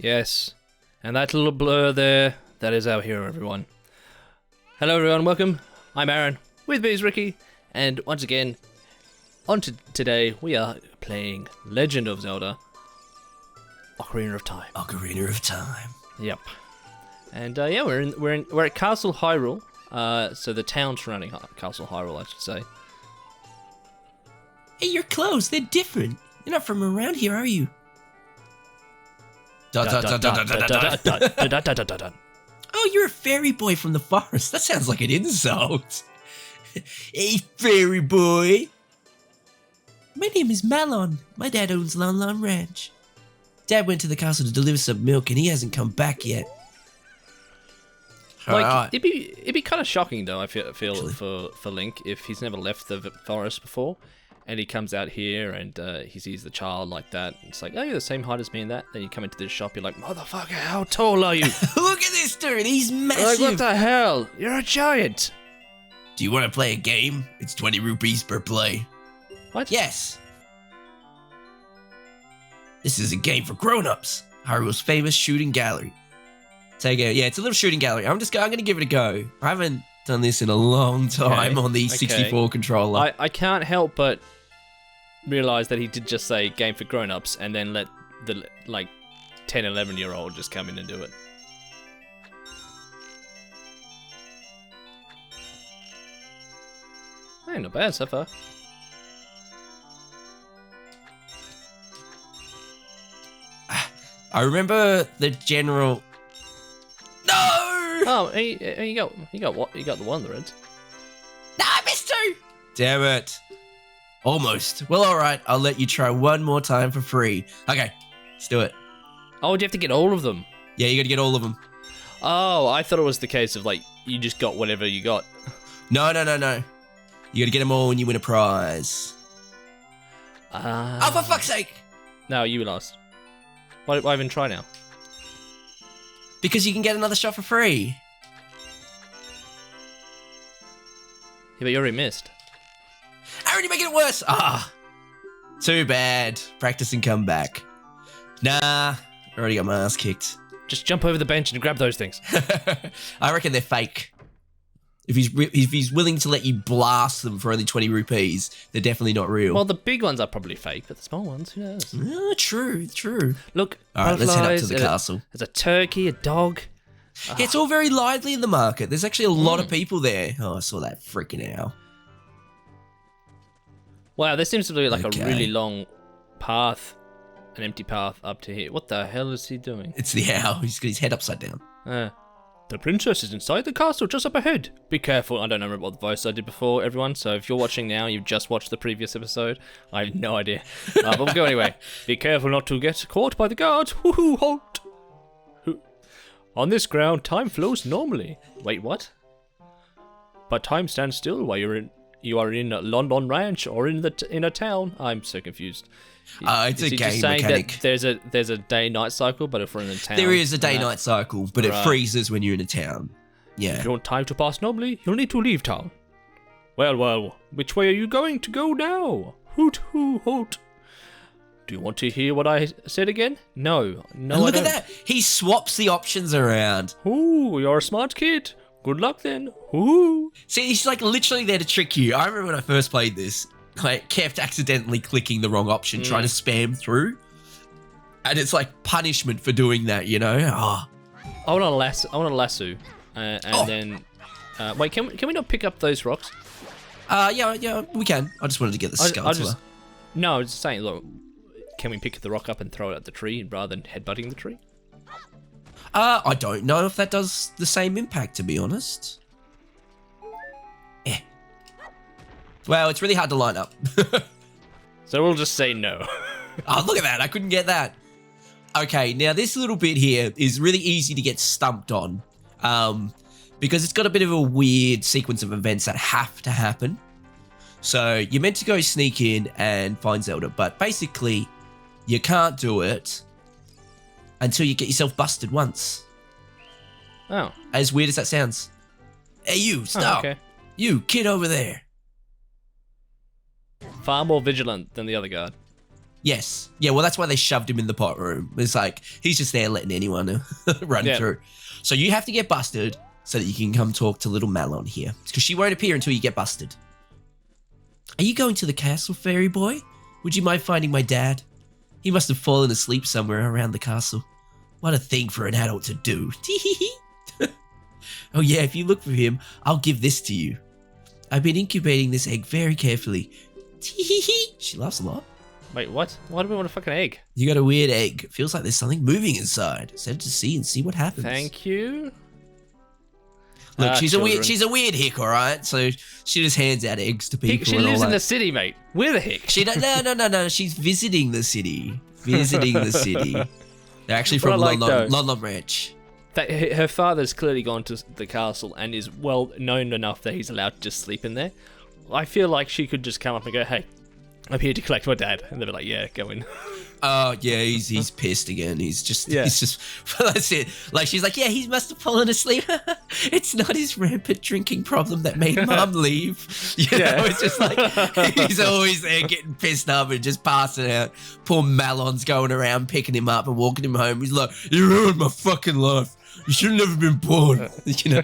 Yes. And that little blur there, that is our hero, everyone. Hello, everyone. Welcome. I'm Aaron. With me is Ricky. And once again, today, we are playing Legend of Zelda, Ocarina of Time. Ocarina of Time. Yep. And yeah, we're at Castle Hyrule. So the town surrounding Castle Hyrule, I should say. Hey, your clothes, they're different. You're not from around here, are you? Oh, you're a fairy boy from the forest. That sounds like an insult. Hey, fairy boy. My name is Malon. My dad owns Lon Lon Ranch. Dad went to the castle to deliver some milk and he hasn't come back yet. Like, Alright. it'd be kind of shocking though, I feel for Link, if he's never left the forest before, and he comes out here and he sees the child like that. It's like, oh, you're the same height as me and that. Then you come into this shop, you're like, motherfucker, how tall are you? Look at this dude, he's massive. Like, what the hell? You're a giant. Do you want to play a game? It's 20 rupees per play. What? Yes. This is a game for grown-ups. Hyrule's famous shooting gallery. Take it. Yeah, it's a little shooting gallery. I'm going to give it a go. I haven't done this in a long time on the 64 controller. I can't help but realize that he did just say game for grown-ups and then let the 10, 11-year-old just come in and do it. Hey, not bad so far. I remember the general... No! Oh, you got what? You got the one of the reds. No, I missed two! Damn it. Almost. Well, alright, I'll let you try one more time for free. Okay, let's do it. Oh, do you have to get all of them? Yeah, you gotta get all of them. Oh, I thought it was the case of, you just got whatever you got. No. You gotta get them all when you win a prize. Oh, for fuck's sake! No, you lost. Why even try now? Because you can get another shot for free. Yeah, but you already missed. Aaron, you're making it worse. Too bad. Practice and come back. Nah, I already got my ass kicked. Just jump over the bench and grab those things. I reckon they're fake. If he's willing to let you blast them for only 20 rupees, they're definitely not real. Well, the big ones are probably fake, but the small ones, who knows? True. Look, all right, let's head up to the castle. There's a turkey, a dog. Yeah, it's all very lively in the market. There's actually a lot of people there. Oh, I saw that freaking owl. Wow, there seems to be a really long path, an empty path up to here. What the hell is he doing? It's the owl. He's got his head upside down. The princess is inside the castle, just up ahead. Be careful. I don't remember what the voice I did before, everyone. So if you're watching now, you've just watched the previous episode. I have no idea. But we'll go anyway. Be careful not to get caught by the guards. Woohoo, halt. On this ground, time flows normally. Wait, what? But time stands still while you are in London Ranch or in a town. I'm so confused. It's a game mechanic. That there's a day-night cycle, but if we're in a town... There is a day-night cycle, but it freezes when you're in a town. Yeah. If you want time to pass normally, you'll need to leave town. Well, which way are you going to go now? Hoot, hoot, hoot. Do you want to hear what I said again? No, Look at that. He swaps the options around. Ooh, you're a smart kid. Good luck then. Ooh. See, he's literally there to trick you. I remember when I first played this, I kept accidentally clicking the wrong option, trying to spam through. And it's like punishment for doing that, you know? Oh. I want a lasso. Then... wait, can we not pick up those rocks? Yeah, we can. I just wanted to get the skull. No, I was just saying, look, can we pick the rock up and throw it at the tree rather than headbutting the tree? I don't know if that does the same impact, to be honest. Well, it's really hard to line up. So we'll just say no. Oh, look at that. I couldn't get that. Okay, now this little bit here is really easy to get stumped on. Because it's got a bit of a weird sequence of events that have to happen. So you're meant to go sneak in and find Zelda, but basically you can't do it until you get yourself busted once. Oh. As weird as that sounds. Hey, you, stop. Oh, okay. You, kid over there. Far more vigilant than the other guard. Yes. Yeah, well, that's why they shoved him in the pot room. It's like, he's just there letting anyone run through. So you have to get busted so that you can come talk to little Malon here. Because she won't appear until you get busted. Are you going to the castle, fairy boy? Would you mind finding my dad? He must have fallen asleep somewhere around the castle. What a thing for an adult to do. Oh yeah, if you look for him, I'll give this to you. I've been incubating this egg very carefully. She laughs a lot. Wait, what? Why do we want a fucking egg? You got a weird egg. Feels like there's something moving inside. Send it to see and see what happens. Thank you. Look, she's a weird hick, all right? So she just hands out eggs to people. She lives in the city, mate. We're the hick. No. She's visiting the city. They're actually from London Ranch. That her father's clearly gone to the castle and is well known enough that he's allowed to just sleep in there. I feel like she could just come up and go, "Hey, I'm here to collect my dad," and they'd be like, "Yeah, go in." Oh yeah, he's pissed again. He's just that's it. Like she's like, yeah, he must have fallen asleep. It's not his rampant drinking problem that made Mom leave. You know, it's just like he's always there getting pissed up and just passing out. Poor Malon's going around picking him up and walking him home. He's like, you ruined my fucking life. You should have never been born. You know.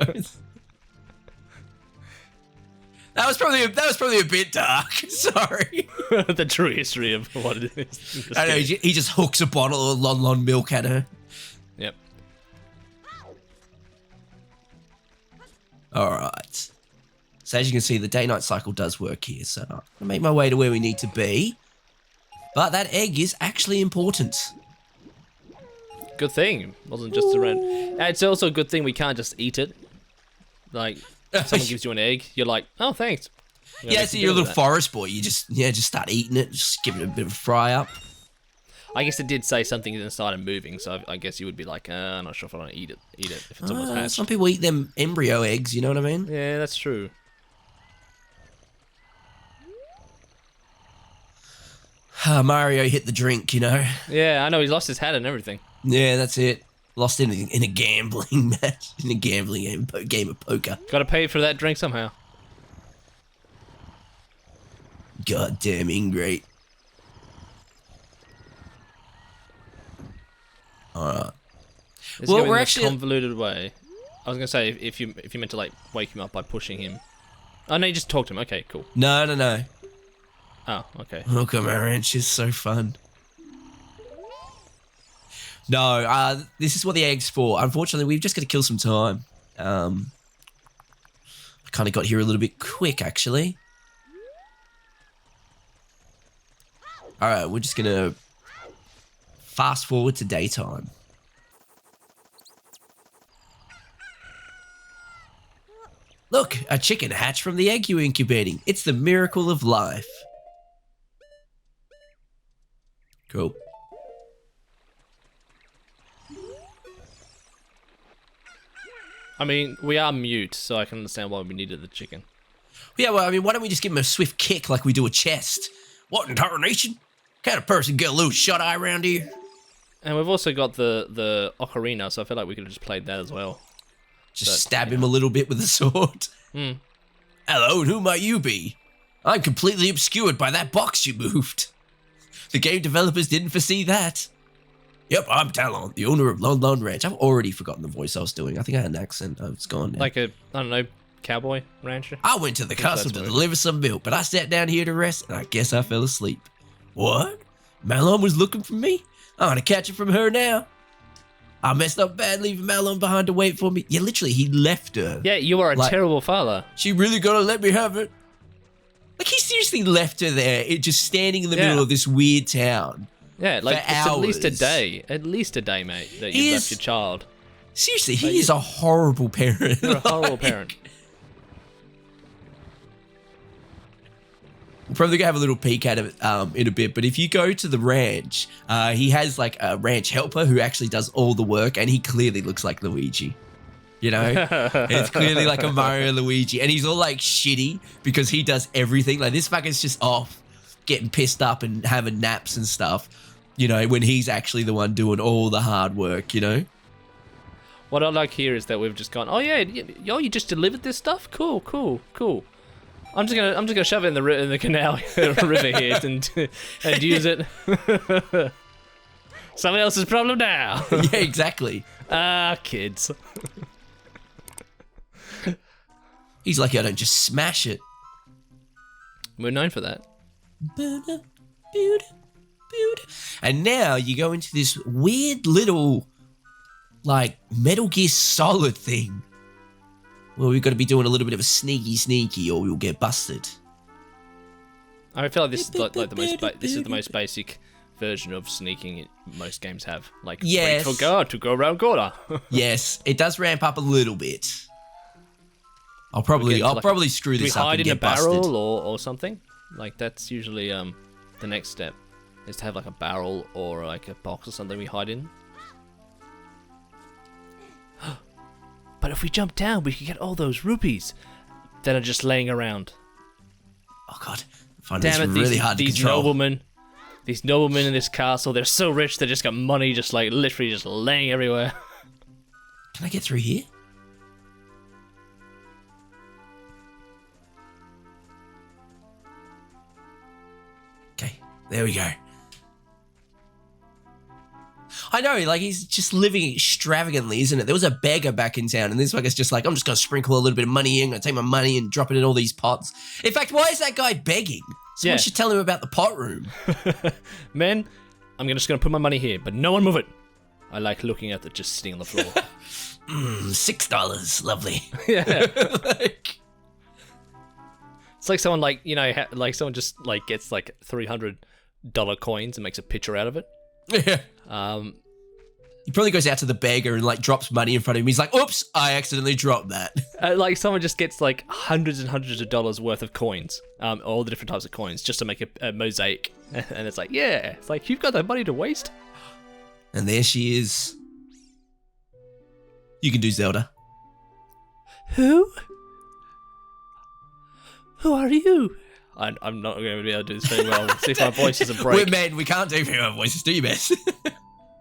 That was probably a bit dark. Sorry. The true history of what it is. I know, he just hooks a bottle of Lon milk at her. Yep. All right. So as you can see, the day-night cycle does work here. So I'm going to make my way to where we need to be. But that egg is actually important. Good thing. It wasn't just around. It's also a good thing we can't just eat it. Like... someone gives you an egg, you're like, oh, thanks. Yeah, so you're a little forest boy. You just start eating it, just give it a bit of a fry up. I guess it did say something inside and moving, so I guess you would be like, I'm not sure if I want to eat it if it's almost hatched. Some people eat them embryo eggs, you know what I mean? Yeah, that's true. Mario hit the drink, you know? Yeah, I know, he's lost his hat and everything. Yeah, that's it. Lost in a gambling match, in a gambling game of poker. Gotta pay for that drink somehow. Goddamn ingrate. Alright. Well, we're actually convoluted way. I was gonna say if you meant to like wake him up by pushing him. Oh no, you just talk to him. Okay, cool. No. Oh, okay. Look at my ranch is so fun. No, this is what the egg's for. Unfortunately, we've just got to kill some time. I kind of got here a little bit quick, actually. All right, we're just going to fast forward to daytime. Look, a chicken hatched from the egg you're incubating. It's the miracle of life. Cool. I mean, we are mute, so I can understand why we needed the chicken. Yeah, well, I mean, why don't we just give him a swift kick like we do a chest? What in tarnation? Kind of person get a little shut-eye around here? And we've also got the ocarina, so I feel like we could have just played that as well. Just stab him a little bit with a sword. Hmm. Hello, and who might you be? I'm completely obscured by that box you moved. The game developers didn't foresee that. Yep, I'm Talon, the owner of Lon Ranch. I've already forgotten the voice I was doing. I think I had an accent. Oh, it's gone now. Like a, I don't know, cowboy rancher? I went to the castle to deliver some milk, but I sat down here to rest, and I guess I fell asleep. What? Malon was looking for me? I'm gonna catch it from her now. I messed up bad leaving Malon behind to wait for me. Yeah, literally, he left her. Yeah, you are a terrible father. She really gotta let me have it. Like, he seriously left her there, just standing in the middle of this weird town. Yeah, like, it's hours. at least a day. At least a day, mate, that you left your child. Seriously, he is a horrible parent. You're a horrible parent. We're probably going to have a little peek at it in a bit, but if you go to the ranch, he has, like, a ranch helper who actually does all the work, and he clearly looks like Luigi. You know? And it's clearly like a Mario Luigi, and he's all, like, shitty because he does everything. Like, this fucker's just off getting pissed up and having naps and stuff, you know, when he's actually the one doing all the hard work, you know? What I like here is that we've just gone, oh yeah, you just delivered this stuff? Cool. I'm just gonna shove it in the canal river here and use it. Somebody else's problem now. Yeah, exactly. Kids. He's lucky I don't just smash it. We're known for that. And now you go into this weird little, like, Metal Gear Solid thing. Well, we've got to be doing a little bit of a sneaky, or we'll get busted. I feel like this is like the most basic version of sneaking most games have. Like, yes. Wait for guard to go around corner. Yes, it does ramp up a little bit. I'll probably screw this up and get busted. Do we hide in a barrel or something? Like, that's usually the next step, is to have like a barrel or like a box or something we hide in. But if we jump down, we could get all those rupees that are just laying around. Oh god, it's really hard to control. These noblemen in this castle, they're so rich they just got money just like literally just laying everywhere. Can I get through here? Okay, there we go. I know, like, he's just living extravagantly, isn't it? There was a beggar back in town, and this guy's just like, I'm just going to sprinkle a little bit of money in, I'm going to take my money and drop it in all these pots. In fact, why is that guy begging? Someone should tell him about the pot room. Men, I'm just going to put my money here, but no one move it. I like looking at it just sitting on the floor. $6, lovely. Yeah. It's like someone like, like someone just like gets like $300 coins and makes a picture out of it. Yeah. He probably goes out to the beggar and like drops money in front of him. He's like, oops, I accidentally dropped that. Like someone just gets like hundreds and hundreds of dollars worth of coins, all the different types of coins, just to make a mosaic. And it's like, yeah, it's like, you've got that money to waste. And there she is. You can do Zelda. Who? Who are you? I'm not going to be able to do this very well. See if my voice doesn't break. We're men, we can't do very well voices. Do your best.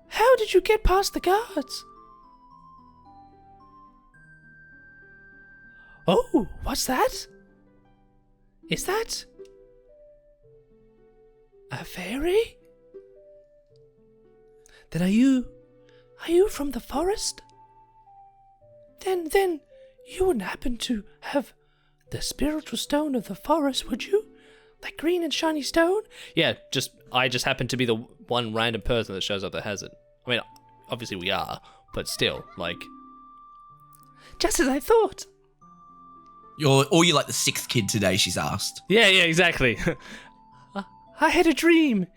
How did you get past the guards? Oh, what's that? Is that a fairy? Then are you from the forest? Then you wouldn't happen to have the spiritual stone of the forest, would you? That green and shiny stone? Yeah, I just happen to be the one random person that shows up that has it. I mean, obviously we are, but still, like... Just as I thought. You're like the sixth kid today, she's asked. Yeah, exactly. I had a dream.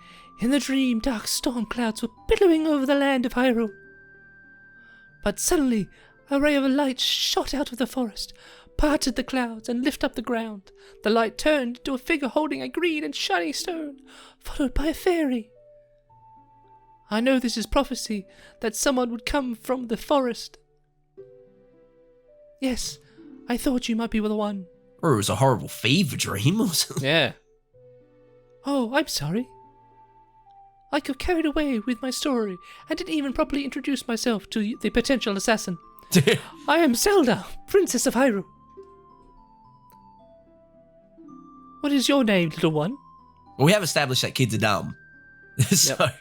In the dream, dark storm clouds were billowing over the land of Hyrule. But suddenly, a ray of light shot out of the forest, parted the clouds, and lifted up the ground. The light turned into a figure holding a green and shiny stone, followed by a fairy. I know this is prophecy, that someone would come from the forest. Yes, I thought you might be the one. Or it was a horrible fever dream or something. Yeah. Oh, I'm sorry. I got carried away with my story and didn't even properly introduce myself to the potential assassin. I am Zelda, Princess of Hyrule. What is your name, little one? Well, we have established that kids are dumb. So... Yep.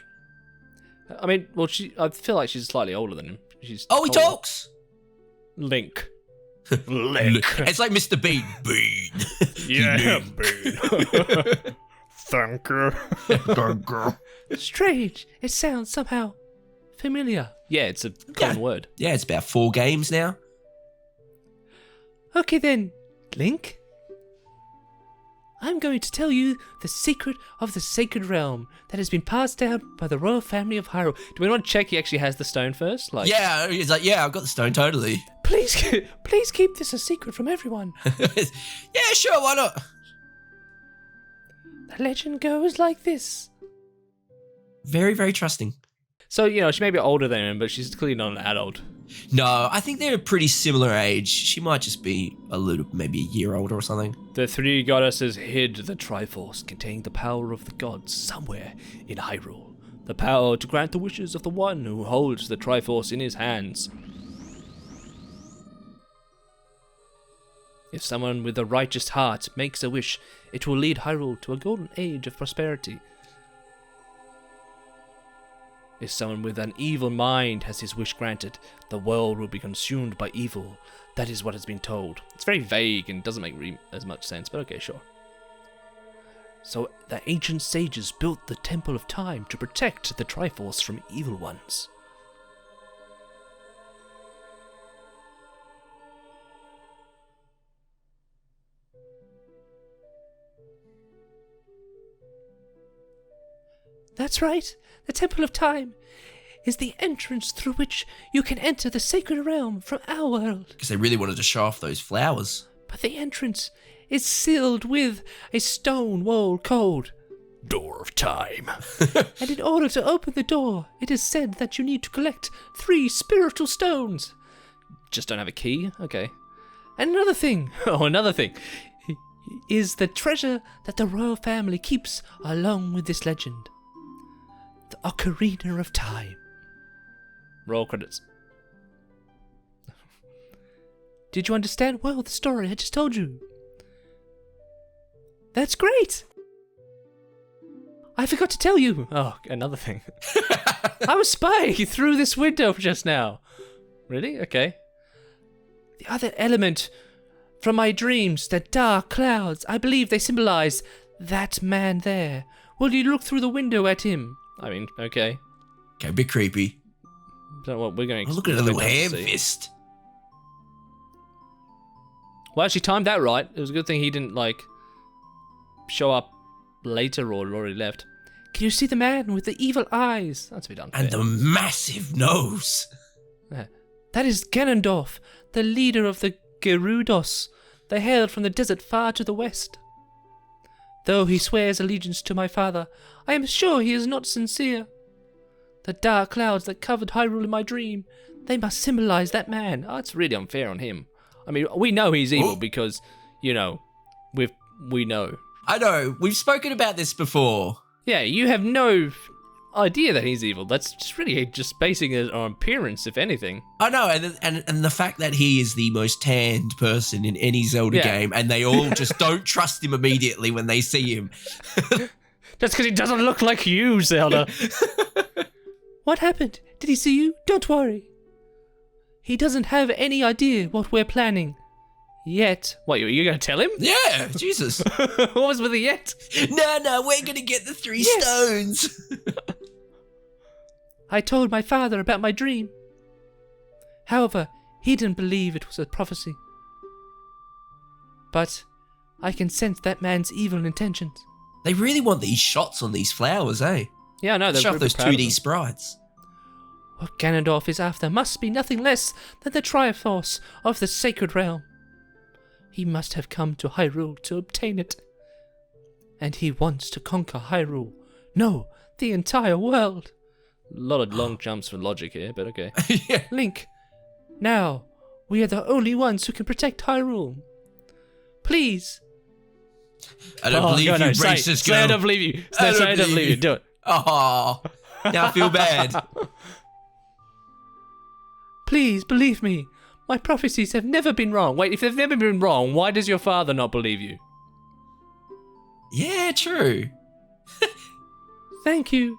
I mean, well, I feel like she's slightly older than him. He talks! Link. Link. It's like Mr. Bean. Bean. Yeah, Bean. Thank you. Thank you. Strange. It sounds somehow familiar. Yeah, it's a common word. Yeah, it's about 4 games now. Okay then, Link. I'm going to tell you the secret of the sacred realm that has been passed down by the royal family of Hyrule. Do we want to check he actually has the stone first? Like, yeah, he's like, yeah, I've got the stone, totally. Please keep this a secret from everyone. Yeah, sure, why not? The legend goes like this. Very, very trusting. So, she may be older than him, but she's clearly not an adult. No, I think they're a pretty similar age. She might just be maybe a year older or something. The 3 goddesses hid the Triforce containing the power of the gods somewhere in Hyrule. The power to grant the wishes of the one who holds the Triforce in his hands. If someone with a righteous heart makes a wish, it will lead Hyrule to a golden age of prosperity. If someone with an evil mind has his wish granted, the world will be consumed by evil. That is what has been told. It's very vague and doesn't make as much sense, but okay, sure. So the ancient sages built the Temple of Time to protect the Triforce from evil ones. That's right. The Temple of Time is the entrance through which you can enter the sacred realm from our world. Because they really wanted to show off those flowers. But the entrance is sealed with a stone wall called Door of Time. And in order to open the door, it is said that you need to collect 3 spiritual stones. Just don't have a key? Okay. And another thing, is the treasure that the royal family keeps along with this legend. The Ocarina of Time. Roll credits. Did you understand well the story I just told you? That's great! I forgot to tell you. Oh, another thing. I was spying through this window just now. Really? Okay. The other element from my dreams, the dark clouds, I believe they symbolize that man there. Will you look through the window at him? I mean, okay. Okay, a bit creepy. Don't know what we're going to look at a little ham fist. Well, actually timed that right. It was a good thing he didn't, like, show up later or already left. Can you see the man with the evil eyes? That's a bit unfair. And the massive nose. That is Ganondorf, the leader of the Gerudos. They hailed from the desert far to the west. Though he swears allegiance to my father, I am sure he is not sincere. The dark clouds that covered Hyrule in my dream, they must symbolize that man. Oh, it's really unfair on him. I mean, we know he's evil because, you know, we know. I know, we've spoken about this before. Yeah, you have no idea that he's evil. That's just really just basing it on appearance, if anything. I know, and the fact that he is the most tanned person in any Zelda game, and they all just don't trust him immediately when they see him. That's because he doesn't look like you, Zelda. What happened? Did he see you? Don't worry. He doesn't have any idea what we're planning. Yet. What, you're going to tell him? Yeah, Jesus. What was with the yet? No, we're going to get the 3 stones. I told my father about my dream. However, he didn't believe it was a prophecy. But I can sense that man's evil intentions. They really want these shots on these flowers, eh? Yeah, I know. Show off those 2D sprites. What Ganondorf is after must be nothing less than the Triforce of the Sacred Realm. He must have come to Hyrule to obtain it. And he wants to conquer Hyrule. No, the entire world. A lot of long jumps for logic here, but okay. Yeah. Link, now, we are the only ones who can protect Hyrule. Please. I don't believe you, racist girl. Say I don't believe you. Say I don't believe you. Do it. Oh, now I feel bad. Please, believe me. My prophecies have never been wrong. Wait, if they've never been wrong, why does your father not believe you? Yeah, true. Thank you.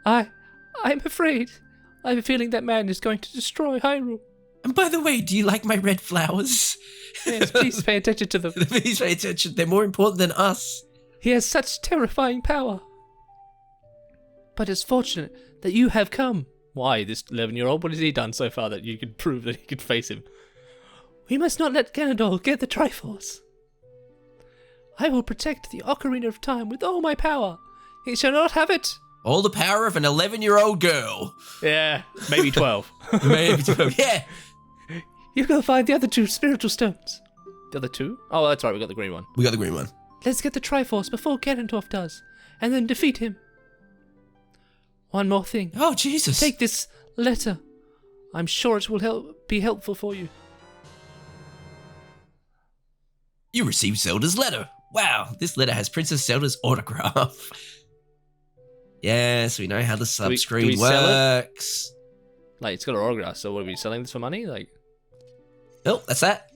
I'm afraid. I have a feeling that man is going to destroy Hyrule. And by the way, do you like my red flowers? Yes, please pay attention to them. Please pay attention. They're more important than us. He has such terrifying power. But it's fortunate that you have come. Why, this 11-year-old? What has he done so far that you can prove that he can face him? We must not let Ganondorf get the Triforce. I will protect the Ocarina of Time with all my power. He shall not have it. All the power of an 11-year-old girl. Yeah, maybe 12. Maybe 12, yeah. You go find the other 2 spiritual stones. The other 2? Oh, that's right, we got the green one. We got the green one. Let's get the Triforce before Ganondorf does, and then defeat him. One more thing. Oh, Jesus. Take this letter. I'm sure it will be helpful for you. You received Zelda's letter. Wow, this letter has Princess Zelda's autograph. Yes, we know how the sub-screen do we sell works. Like, it's got an autograph, so what, are we selling this for money? Like, Oh, that's that.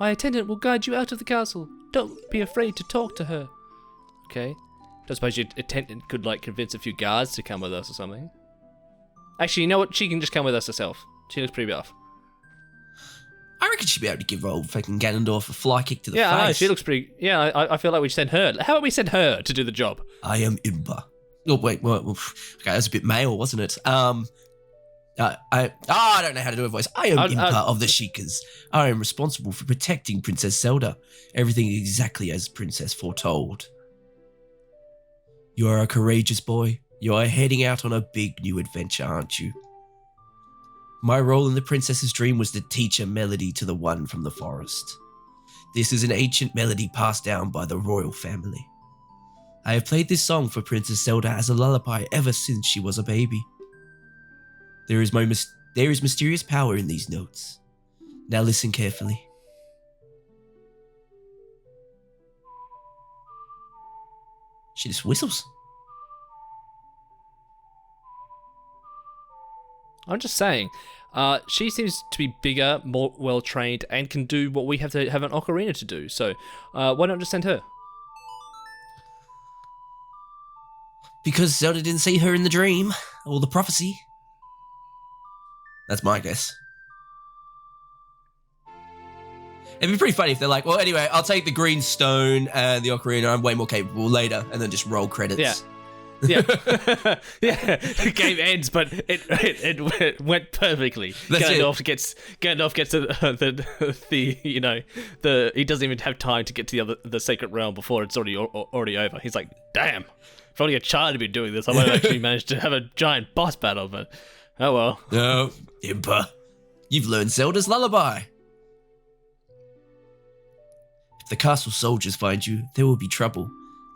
My attendant will guide you out of the castle. Don't be afraid to talk to her. Okay. I suppose your attendant could, like, convince a few guards to come with us or something. Actually, you know what? She can just come with us herself. She looks pretty buff. I reckon she'd be able to give old fucking Ganondorf a fly kick to the face. Yeah, I know, she looks pretty... Yeah, I feel like we send her... How about we send her to do the job? I am Impa. Oh, wait. Well, okay, that was a bit male, wasn't it? I don't know how to do a voice. I am Impa of the Sheikahs. I am responsible for protecting Princess Zelda. Everything exactly as Princess foretold. You are a courageous boy. You are heading out on a big new adventure, aren't you? My role in the princess's dream was to teach a melody to the one from the forest. This is an ancient melody passed down by the royal family. I have played this song for Princess Zelda as a lullaby ever since she was a baby. There is mysterious power in these notes. Now listen carefully. She just whistles. I'm just saying, she seems to be bigger, more well-trained, and can do what we have to have an ocarina to do. So, why not just send her? Because Zelda didn't see her in the dream, or the prophecy. That's my guess. It'd be pretty funny if they're like, well, anyway, I'll take the green stone and the ocarina. I'm way more capable later, and then just roll credits. Yeah. Yeah, yeah. The game ends, but it went perfectly. Gandalf gets the he doesn't even have time to get to the sacred realm before it's already over. He's like, damn, if only a child had been doing this, I might have actually managed to have a giant boss battle. But oh well. No, Impa, you've learned Zelda's lullaby. If the castle soldiers find you, there will be trouble.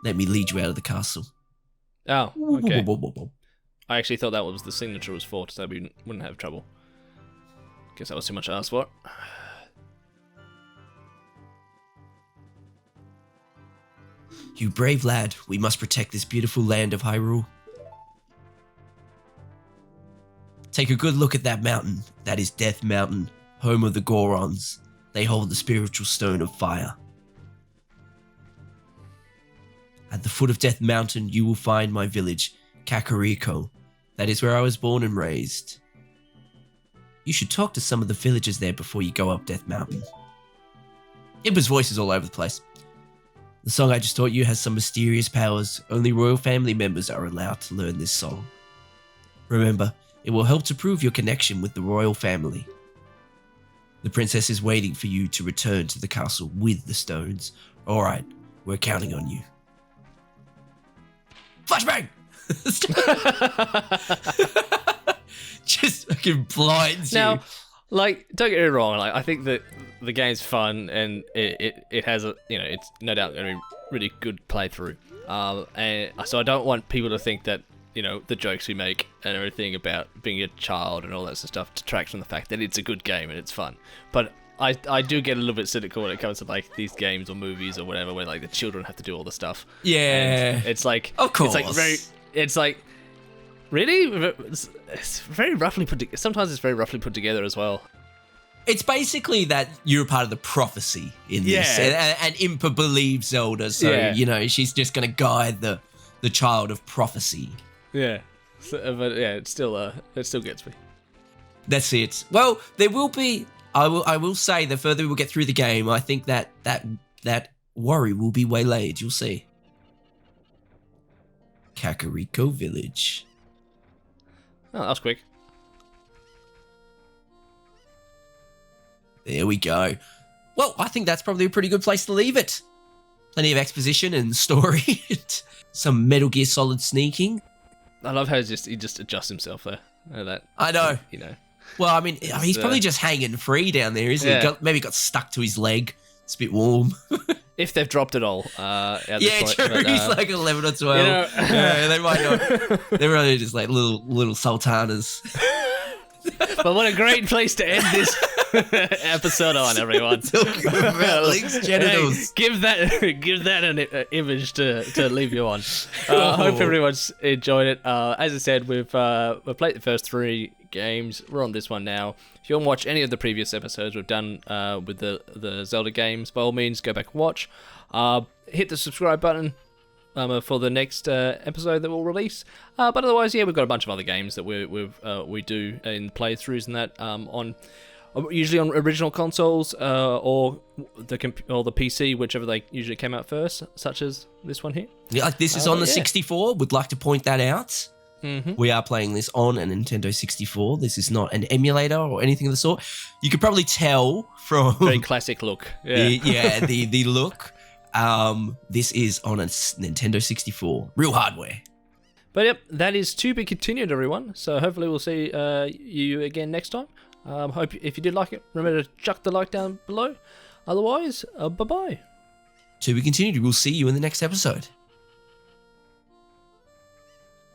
Let me lead you out of the castle. Oh, okay. I actually thought that was the signature was for, so we wouldn't have trouble. Guess that was too much to ask for. You brave lad, we must protect this beautiful land of Hyrule. Take a good look at that mountain. That is Death Mountain, home of the Gorons. They hold the spiritual stone of fire. At the foot of Death Mountain, you will find my village, Kakariko. That is where I was born and raised. You should talk to some of the villagers there before you go up Death Mountain. Impa's voice is all over the place. The song I just taught you has some mysterious powers. Only royal family members are allowed to learn this song. Remember, it will help to prove your connection with the royal family. The princess is waiting for you to return to the castle with the stones. Alright, we're counting on you. Flashbang! Just fucking blinds you. Now, like, don't get me wrong. Like, I think that the game's fun and it has a, you know, it's no doubt going to be really good playthrough. And so I don't want people to think that, you know, the jokes we make and everything about being a child and all that sort of stuff detracts from the fact that it's a good game and it's fun. But I do get a little bit cynical when it comes to like these games or movies or whatever where like the children have to do all the stuff. Yeah. And it's like, of course. It's like really? It's very roughly put together. Sometimes it's very roughly put together as well. It's basically that you're a part of the prophecy in this. And Impa believes Zelda, so, you know, she's just going to guide the child of prophecy. Yeah. So, but yeah, it still gets me. That's it. Well, there will be... I will say the further we get through the game, I think that worry will be waylaid. You'll see. Kakariko Village. Oh, that was quick. There we go. Well, I think that's probably a pretty good place to leave it. Plenty of exposition and story. Some Metal Gear Solid sneaking. I love how he just adjusts himself there. I know. You know. Well, I mean, he's probably just hanging free down there, isn't he? Maybe got stuck to his leg. It's a bit warm. If they've dropped it all. True. He's like 11 or 12. You know, they might not. They're really just like little sultanas. But what a great place to end this. Episode on, everyone. Talking about Link's genitals. Hey, give that an image to leave you on. I hope everyone's enjoyed it. As I said, we've played the first 3 games. We're on this one now. If you want to watch any of the previous episodes we've done with the Zelda games, by all means, go back and watch. Hit the subscribe button for the next episode that we'll release. But otherwise, yeah, we've got a bunch of other games that we do in playthroughs and that on usually on original consoles or the PC, whichever they usually came out first, such as this one here. Yeah, like this is on the 64. Would like to point that out. Mm-hmm. We are playing this on a Nintendo 64. This is not an emulator or anything of the sort. You could probably tell from Very classic look. Yeah, the look. This is on a Nintendo 64, real hardware. But yep, that is to be continued, everyone. So hopefully we'll see you again next time. Hope if you did like it, remember to chuck the like down below. Otherwise, bye bye. To be continued. We'll see you in the next episode.